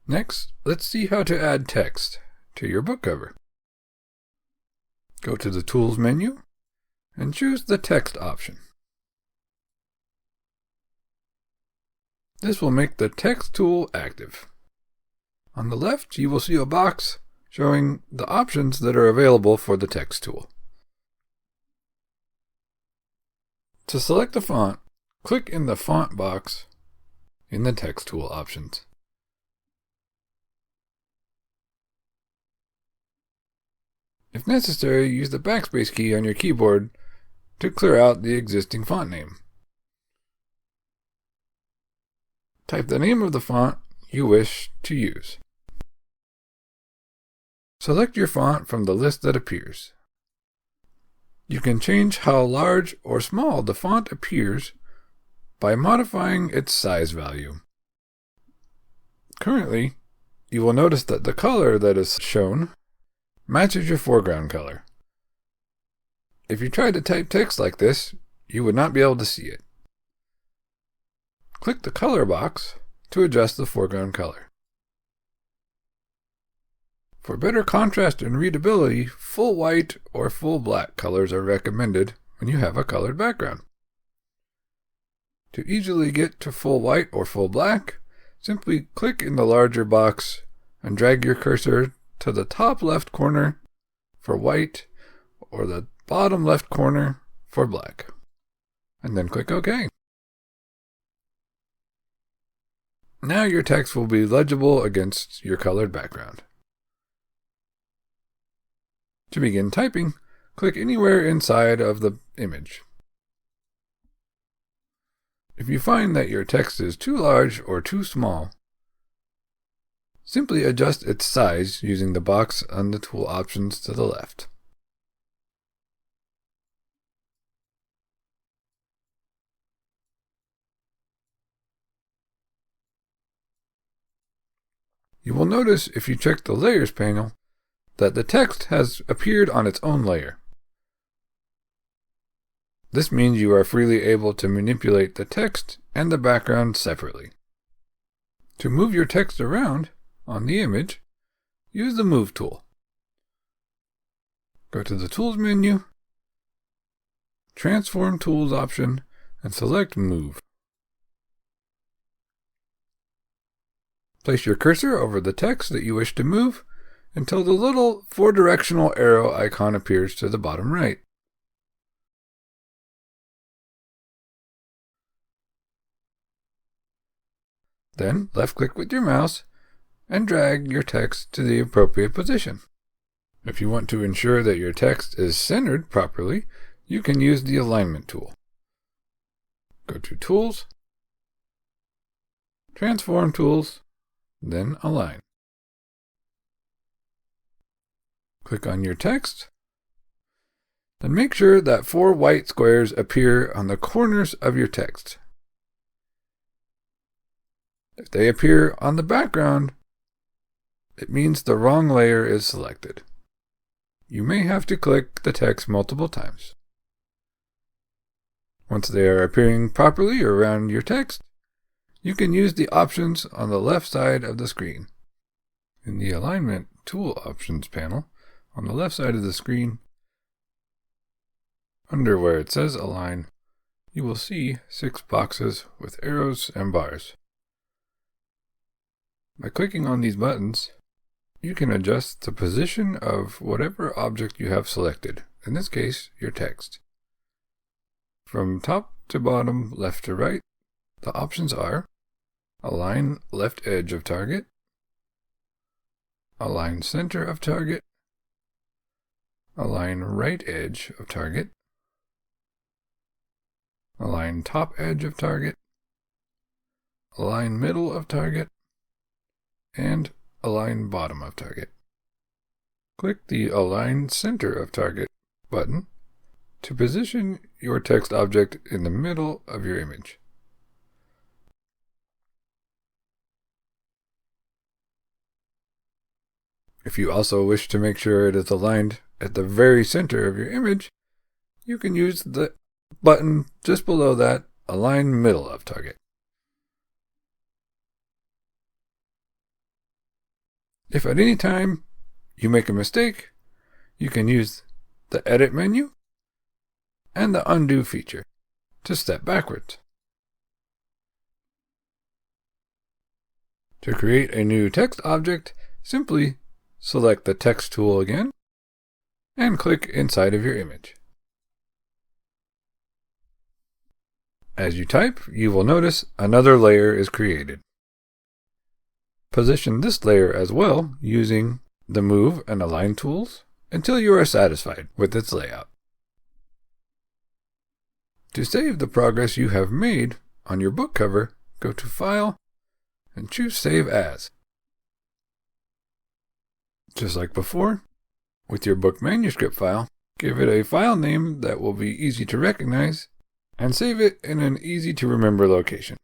Next, let's see how to add text to your book cover. Go to the Tools menu and choose the Text option. This will make the Text tool active. On the left, you will see a box showing the options that are available for the Text tool. To select the font, click in the Font box in the Text tool options. If necessary, use the backspace key on your keyboard to clear out the existing font name. Type the name of the font you wish to use. Select your font from the list that appears. You can change how large or small the font appears by modifying its size value. Currently, you will notice that the color that is shown matches your foreground color. If you tried to type text like this, you would not be able to see it. Click the color box to adjust the foreground color. For better contrast and readability, full white or full black colors are recommended when you have a colored background. To easily get to full white or full black, simply click in the larger box and drag your cursor to the top left corner for white or the bottom left corner for black, and then click OK. Now your text will be legible against your colored background. To begin typing, click anywhere inside of the image. If you find that your text is too large or too small, simply adjust its size using the box on the tool options to the left. You will notice if you check the Layers panel that the text has appeared on its own layer. This means you are freely able to manipulate the text and the background separately. To move your text around on the image, use the Move tool. Go to the Tools menu, Transform Tools option, and select Move. Place your cursor over the text that you wish to move until the little four-directional arrow icon appears to the bottom right. Then left-click with your mouse and drag your text to the appropriate position. If you want to ensure that your text is centered properly, you can use the Alignment tool. Go to Tools, Transform Tools, then Align. Click on your text, then make sure that 4 white squares appear on the corners of your text. If they appear on the background, it means the wrong layer is selected. You may have to click the text multiple times. Once they are appearing properly around your text, you can use the options on the left side of the screen. In the Alignment Tool Options panel, on the left side of the screen, under where it says Align, you will see 6 boxes with arrows and bars. By clicking on these buttons, you can adjust the position of whatever object you have selected, in this case, your text. From top to bottom, left to right, the options are Align left edge of target, Align center of target, Align right edge of target, Align top edge of target, Align middle of target, and Align bottom of target. Click the Align center of target button to position your text object in the middle of your image. If you also wish to make sure it is aligned at the very center of your image, you can use the button just below that, Align middle of target. If at any time you make a mistake, you can use the Edit menu and the Undo feature to step backwards. To create a new text object, simply select the Text tool again and click inside of your image. As you type, you will notice another layer is created. Position this layer as well using the Move and Align tools until you are satisfied with its layout. To save the progress you have made on your book cover, go to File and choose Save As. Just like before, with your book manuscript file, give it a file name that will be easy to recognize and save it in an easy to remember location.